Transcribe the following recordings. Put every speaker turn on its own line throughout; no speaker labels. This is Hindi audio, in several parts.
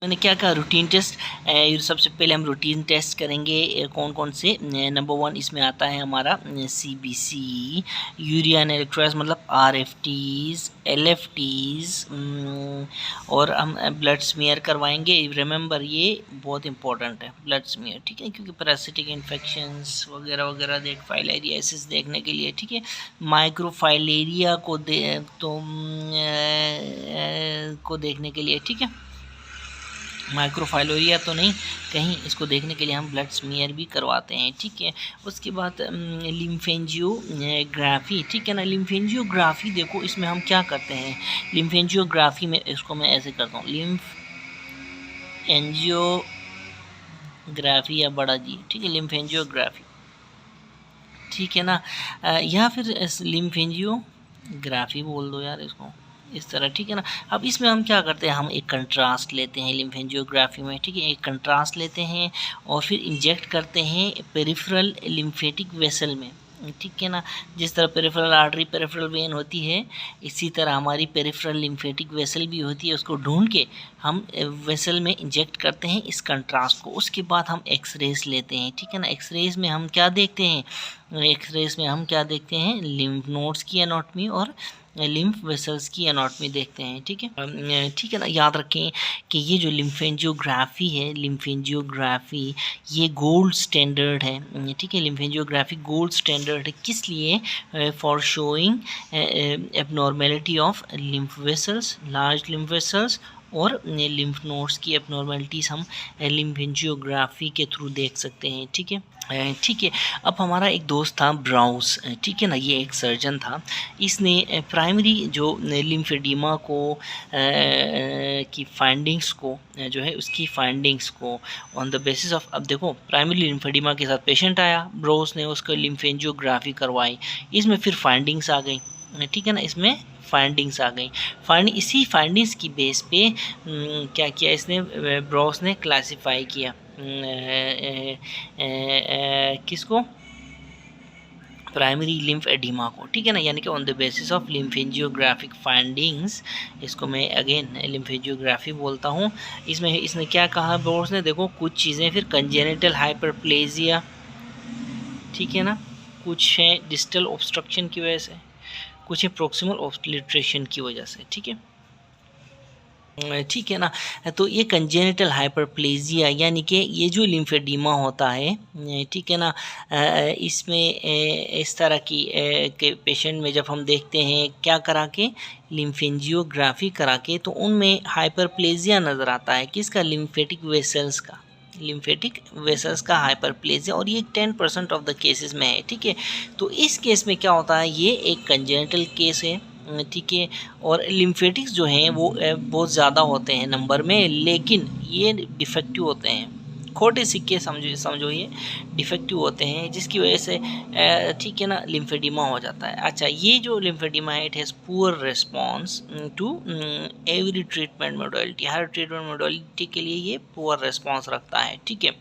मैंने क्या कहा रूटीन टेस्ट। सबसे पहले हम रूटीन टेस्ट करेंगे कौन कौन से। नंबर 1 इसमें आता है हमारा CBC, यूरिया एंड इलेक्ट्रोलाइट्स मतलब RFTs, LFTs, और हम ब्लड स्मीयर करवाएंगे। रिमेंबर ये बहुत इंपॉर्टेंट है ब्लड स्मीयर, ठीक है, क्योंकि पैरासिटिक इन्फेक्शंस वगैरह वगैरह फाइलेरियासिस देखने के लिए, ठीक है। माइक्रोफाइलेरिया को देखने के लिए, ठीक है। माइक्रोफाइलोरिया तो नहीं, कहीं इसको देखने के लिए हम ब्लड स्मीयर भी करवाते हैं, ठीक है। उसके बाद लिम्फेंजियोग्राफी, ठीक है ना। लिम्फेंजियोग्राफी देखो इसमें हम क्या करते हैं। लिम्फेंजियोग्राफी में इसको मैं ऐसे करता हूँ, लिम्फ एंजियोग्राफी या बड़ा जी, ठीक है, लिम्फेंजियोग्राफी, ठीक है ना। या फिर लिम्फेंजियोग्राफी बोल दो यार इसको, इस तरह, ठीक है ना। अब इसमें हम क्या करते हैं, हम एक कंट्रास्ट लेते हैं लिम्फेंजियोग्राफी में, ठीक है, एक कंट्रास्ट लेते हैं और फिर इंजेक्ट करते हैं पेरिफेरल लिम्फेटिक वेसल में, ठीक है ना। जिस तरह पेरिफेरल आर्टरी पेरिफेरल वेन होती है, इसी तरह हमारी पेरिफेरल लिम्फेटिक वेसल भी होती है। उसको ढूंढ के हम वेसल में इंजेक्ट करते हैं इस कंट्रास्ट को। उसके बाद हम एक्सरेज लेते हैं, ठीक है ना। एक्सरेज में हम क्या देखते हैं, लिम्फ नोड्स की एनाटॉमी और लिम्फ वेसल्स की एनाटॉमी देखते हैं, ठीक है, ठीक है ना। याद रखें कि ये जो लिम्फेंजियोग्राफी है, लिम्फेंजियोग्राफी ये गोल्ड स्टैंडर्ड है, ठीक है। लिम्फेंजियोग्राफी गोल्ड स्टैंडर्ड है, किस लिए, for showing abnormality of lymph vessels, large lymph vessels और लिम्फ नोड्स की एबनॉर्मेलिटीज हम लिम्फेंजियोग्राफी के थ्रू देख सकते हैं, ठीक है, ठीक है। अब हमारा एक दोस्त था ब्राउस, ठीक है ना, ये एक सर्जन था। इसने प्राइमरी जो लिम्फेडिमा को की फाइंडिंग्स को जो है उसकी फाइंडिंग्स को ऑन द बेसिस ऑफ, अब देखो प्राइमरी लिम्फेडिमा के साथ पेशेंट आया, ब्राउस ने उसका लिम्फेंजियोग्राफी करवाई, इसमें फिर फाइंडिंग्स आ गई, ठीक है ना, इसमें फाइंडिंग्स आ गई। इसी फाइंडिंग्स की बेस पे क्या किया इसने, ब्राउस ने क्लासिफाई किया किसको, प्राइमरी लिम्फ एडिमा को, ठीक है ना, यानी कि on the basis of lymphangiographic findings, इसको मैं अगेन लिम्फेंजियोग्राफी बोलता हूँ। इसमें इसने क्या कहा ब्राउस ने, देखो कुछ चीज़ें फिर कंजेनिटल हाइपरप्लेजिया, ठीक है ना, कुछ है डिस्टल ऑब्स्ट्रक्शन की वजह से, कुछ है प्रॉक्सिमल ऑब्लिटरेशन की वजह से, ठीक है, ठीक है ना। तो ये कंजेनिटल हाइपरप्लेजिया यानी कि ये जो लिम्फेडिमा होता है, ठीक है ना, इसमें इस तरह की के पेशेंट में जब हम देखते हैं क्या करा के, लिम्फेंजियोग्राफी करा के, तो उनमें हाइपरप्लेजिया नज़र आता है, किसका, लिम्फेटिक वेसल्स का हाइपरप्लेजिया, और ये 10% ऑफ द केसेस में है, ठीक है। तो इस केस में क्या होता है, ये एक कंजेनिटल केस है, ठीक है, और लिम्फेटिक्स जो हैं वो बहुत ज़्यादा होते हैं नंबर में, लेकिन ये डिफेक्टिव होते हैं, खोटे सिक्के समझो ये डिफेक्टिव होते हैं, जिसकी वजह से ठीक है ना लिम्फेडिमा हो जाता है। अच्छा, ये जो लिम्फेडिमा है it has poor response to every treatment modality, हर ट्रीटमेंट मोडालिटी के लिए ये पुअर रिस्पॉन्स रखता है, ठीक है।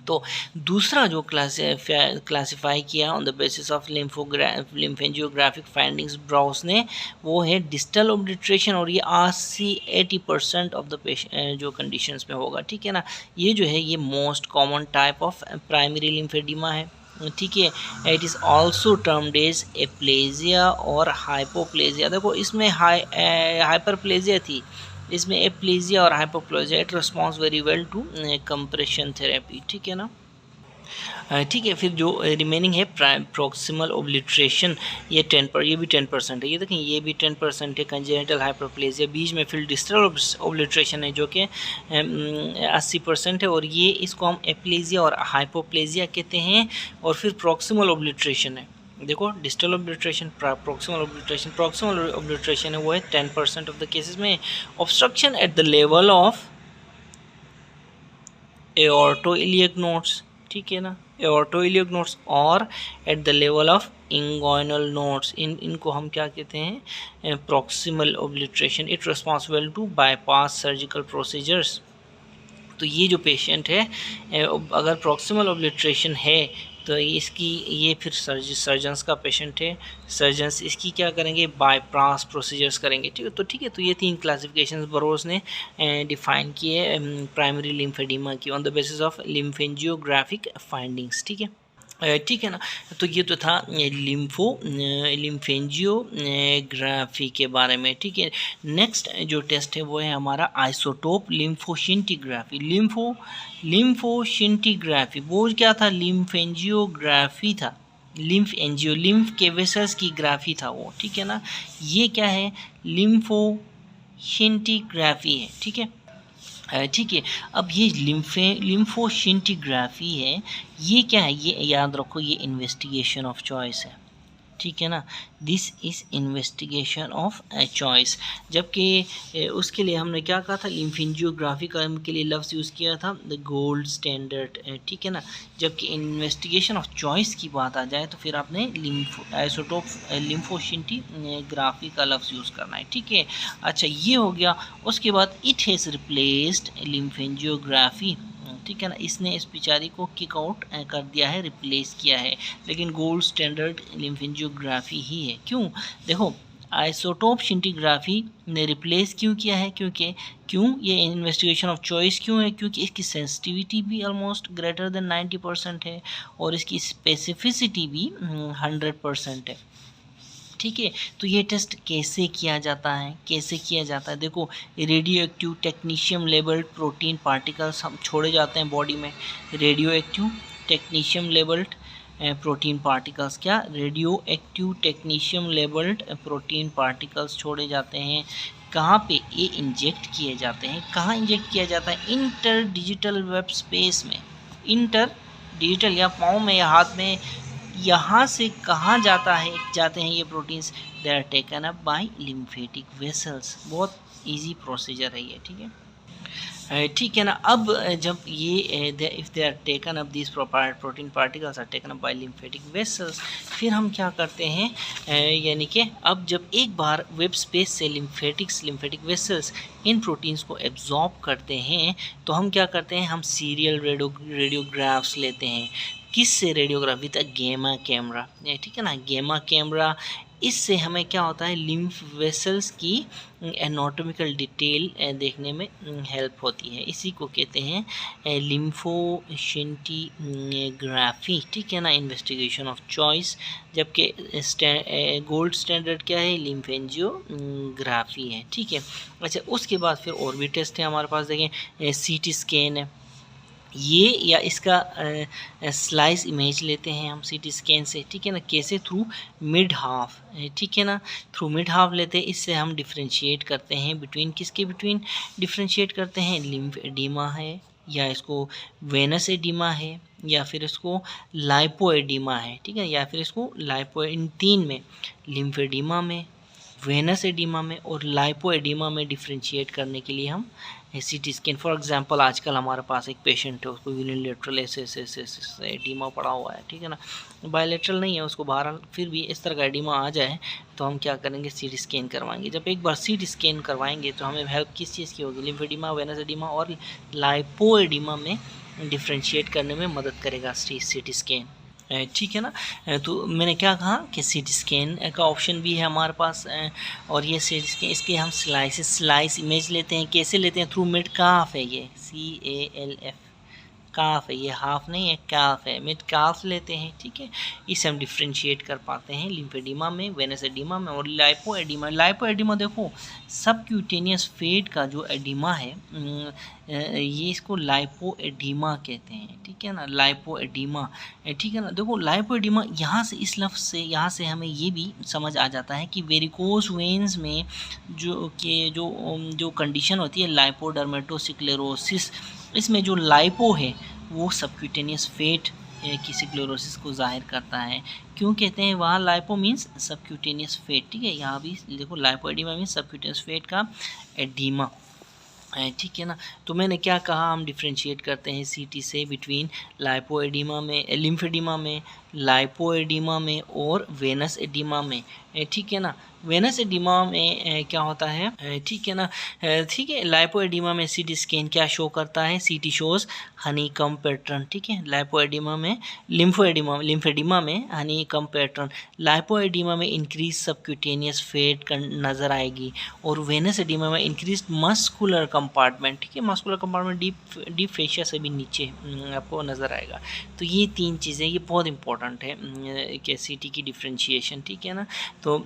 तो दूसरा जो क्लासिफाई किया on the basis of lymphangiographic findings Browse ने, वो है डिस्टल ऑब्लिटरेशन, और ये 80% ऑफ द पेशेंट जो कंडीशंस में होगा, ठीक है ना। ये जो है ये most common type of primary lymphoedema है, ठीक है। It is also termed as aplasia और हाइपोप्लेजिया। देखो इसमें हाइपरप्लेजिया थी, इसमें एप्लेजिया और hypoplasia, it response very well to compression therapy, ठीक है ना, ठीक है। फिर जो रिमेनिंग है प्रॉक्सिमल ओब्लिट्रेशन, ये भी 10% है, ये देखें ये भी 10% है, कंजेनिटल हाइपरप्लेजिया, बीच में फिर डिस्टल ओब्लिट्रेशन है जो कि 80% है, और ये इसको हम एप्लेजिया और हाइपोप्लेजिया कहते हैं। और फिर प्रॉक्सिमल ओब्लिट्रेशन है, देखो डिस्टल ऑब्लिटरेशन, प्रॉक्सिमल ऑब्लिटरेशन है वो है 10% ऑफ द केसेस में। Obstruction at the level of aortoiliac nodes, ठीक है ना, एओर्टोइलियक नोड्स, और at the level of inguinal nodes, इनको हम क्या कहते हैं, proximal obliteration. It responsible to bypass surgical procedures. तो ये जो पेशेंट है अगर प्रॉक्सिमल ऑब्लिटरेशन है तो इसकी ये फिर सर्जन्स का पेशेंट है, सर्जन्स इसकी क्या करेंगे, बाईपास प्रोसीजर्स करेंगे। ठीक है, तो ये 3 क्लासिफिकेशन बरोस ने डिफाइन किए प्राइमरी लिम्फेडिमा की on the basis of lymphangiographic findings. ठीक है, ठीक है ना। तो ये तो था लिम्फेंजियोग्राफी के बारे में। ठीक है, नेक्स्ट जो टेस्ट है वो है हमारा आइसोटोप लिम्फोशिंटिग्राफी। लिम्फोशिंटिग्राफी वो क्या था, लिम्फेंजियोग्राफी था, लिम्फ के वेसल्स की ग्राफी था वो। ठीक है ना, ये क्या है, लिम्फोशिंटिग्राफी है। ठीक है, ठीक है। अब ये लिम्फोशिंटिग्राफी है, ये क्या है, ये याद रखो, ये इन्वेस्टिगेशन ऑफ चॉइस है। ठीक है ना, this is investigation of choice. जबकि उसके लिए हमने क्या कहा था, लिम्फेंजियोग्राफी का के लिए लफ्ज़ यूज़ किया था द गोल्ड स्टैंडर्ड। ठीक है ना, जबकि इन्वेस्टिगेशन ऑफ चॉइस की बात आ जाए तो फिर आपने आइसोटोप लिम्फोशिंटिग्राफी का लफ्ज़ यूज़ करना है। ठीक है, अच्छा ये हो गया। उसके बाद इट हैज़ रिप्लेस्ड लिम्फेंजियोग्राफी। ठीक है ना, इसने इस बेचारी को किक आउट कर दिया है, रिप्लेस किया है, लेकिन गोल्ड स्टैंडर्ड लिम्फेंजियोग्राफी ही है। क्यों, देखो आइसोटोप शिंटिग्राफी ने रिप्लेस क्यों किया है, क्यों ये इन्वेस्टिगेशन ऑफ चॉइस क्यों है, क्योंकि इसकी सेंसिटिविटी भी ऑलमोस्ट ग्रेटर देन 90% है और इसकी स्पेसिफिसिटी भी 100% है। ठीक है, तो ये टेस्ट कैसे किया जाता है, देखो radioactive technetium labelled protein particles हम छोड़े जाते हैं बॉडी में। Radioactive technetium labelled protein particles, क्या radioactive technetium labelled protein particles छोड़े जाते हैं। कहाँ पे ये इंजेक्ट किए जाते हैं, कहाँ इंजेक्ट किया जाता है, इंटर डिजिटल वेब स्पेस में। इंटर डिजिटल या पाँव में या हाथ में, यहाँ से कहाँ जाते हैं ये proteins, they are taken up by lymphatic vessels. बहुत इजी प्रोसीजर है ये। ठीक है, ठीक है ना। अब जब ये if they are taken up this protein particles are taken up by lymphatic vessels, फिर हम क्या करते हैं, यानी कि अब जब एक बार वेब स्पेस से लिम्फेटिक वेसल्स इन प्रोटीन्स को एब्जॉर्ब करते हैं तो हम क्या करते हैं, हम सीरियल रेडियोग्राफ्स लेते हैं। किससे रेडियोग्राफी था, गेमा कैमरा। ठीक है ना, गेमा कैमरा, इससे हमें क्या होता है, लिम्फ वेसल्स की एनाटॉमिकल डिटेल देखने में हेल्प होती है। इसी को कहते हैं लिम्फोशिंटिग्राफी। ठीक है ना, इन्वेस्टिगेशन ऑफ चॉइस। जबकि गोल्ड स्टैंडर्ड क्या है, लिम्फेंजियोग्राफी है। ठीक है, अच्छा उसके बाद फिर और भी टेस्ट है हमारे पास, देखें सीटी स्कैन है ये, या इसका स्लाइस इमेज लेते हैं हम सीटी स्कैन से। ठीक है ना, कैसे, थ्रू मिड हाफ। ठीक है ना, थ्रू मिड हाफ लेते हैं, इससे हम डिफ्रेंशिएट करते हैं बिटवीन, किसके बिटवीन डिफ्रेंशिएट करते हैं, लिम्फ एडिमा है या इसको वेनस एडिमा है या फिर इसको लाइपो एडिमा है। ठीक है, या फिर इसको लाइपो, इन 3 में, लिम्फ एडिमा में, वेनस एडिमा में और लाइपो एडिमा में डिफ्रेंशिएट करने के लिए हम सीटी स्कैन। फॉर एग्जांपल आजकल हमारे पास एक पेशेंट है, उसको यूनिलेटरल ऐसे एडिमा पड़ा हुआ है। ठीक है ना, बायलेटरल नहीं है, उसको बाहर फिर भी इस तरह का एडिमा आ जाए तो हम क्या करेंगे, सीटी स्कैन करवाएंगे। जब एक बार सीटी स्कैन करवाएंगे तो हमें हेल्प किस चीज़ की होगी, लिम्फ एडिमा, वेनस एडिमा और लाइपो एडिमा में डिफ्रेंशिएट करने में मदद करेगा सीटी स्कैन। ठीक है ना, तो मैंने क्या कहा कि सीटी स्कैन का ऑप्शन भी है हमारे पास, और ये सीटी स्कैन, इसके हम स्लाइस इमेज लेते हैं। कैसे लेते हैं, थ्रू मिड काफ है, ये CALF काफ है, ये हाफ नहीं है, काफ है, मिड काफ लेते हैं। ठीक है, इसे हम डिफ्रेंशिएट कर पाते हैं लिम्फेडिमा में, वेनस एडिमा में और लाइपो एडिमा देखो सबक्यूटेनियस फेट का जो एडिमा है, ये इसको लाइपो एडिमा कहते हैं। ठीक है ना, लाइपो एडिमा। ठीक है ना, देखो लाइपो एडिमा, यहाँ से इस लफ्ज़ से, यहाँ से हमें ये भी समझ आ जाता है कि वेरिकोज वेन्स में जो कंडीशन होती है लाइपोडर्मेटोस्क्लेरोसिस, इसमें जो लाइपो है वो सबक्यूटेनियस फेट की स्क्लेरोसिस को जाहिर करता है। क्यों कहते हैं, वहाँ लाइपो मीन्स सबक्यूटेनियस फेट। ठीक है, यहाँ भी देखो lipoedema means subcutaneous fat का एडिमा। ठीक है ना, तो मैंने क्या कहा, हम डिफ्रेंशिएट करते हैं सीटी से बिटवीन लाइपो एडिमा में, लिम्फ एडिमा में, लाइपोएडिमा में और वेनस एडिमा में। ठीक है ना, वेनस एडिमा में क्या होता है, ठीक है ना, ठीक है, लाइपोएडिमा में सीटी स्कैन क्या शो करता है, सीटी शोज हनीकम पैटर्न। ठीक है, लाइपोएडिमा में, लिम्फेडिमा में हनीकम पैटर्न, लाइपोएडिमा में इंक्रीज सबक्यूटेनियस फैट नज़र आएगी, और वेनस एडिमा में इंक्रीज मस्कुलर कंपार्टमेंट। ठीक है, मस्कुलर कंपार्टमेंट डीप फेशिया से भी नीचे आपको नज़र आएगा। तो ये 3 चीज़ें ये बहुत इंपॉर्टेंट है कि सीटी की डिफ्रेंशिएशन। ठीक है ना, तो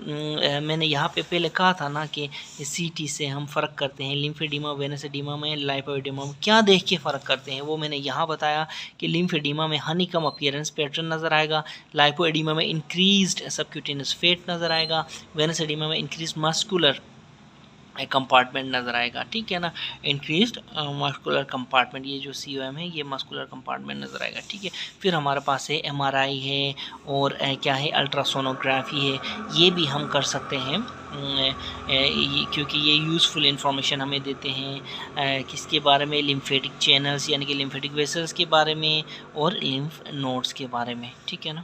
मैंने यहाँ पे पहले कहा था ना कि सीटी से हम फ़र्क करते हैं लिम्फेडिमा, वेनस एडिमा में, लाइपोएडिमा में क्या देख के फ़र्क करते हैं, वो मैंने यहाँ बताया कि लिम्फेडिमा में हनीकम अपीयरेंस पैटर्न नज़र आएगा, लाइपोएडिमा में इंक्रीज्ड सबक्यूटेनियस फैट नज़र आएगा, वेनस एडिमा में इंक्रीज मस्कुलर कंपार्टमेंट नज़र आएगा। ठीक है ना, इंक्रीज्ड मस्कुलर कंपार्टमेंट, ये जो COM है ये मस्कुलर कंपार्टमेंट नज़र आएगा। ठीक है, फिर हमारे पास है MRI है और क्या है अल्ट्रासोनोग्राफी है, ये भी हम कर सकते हैं क्योंकि ये यूज़फुल इंफॉर्मेशन हमें देते हैं किसके बारे में, लिम्फेटिक चैनल्स यानी कि लिम्फेटिक वेसल्स के बारे में और लिम्फ नोड्स के बारे में। ठीक है ना।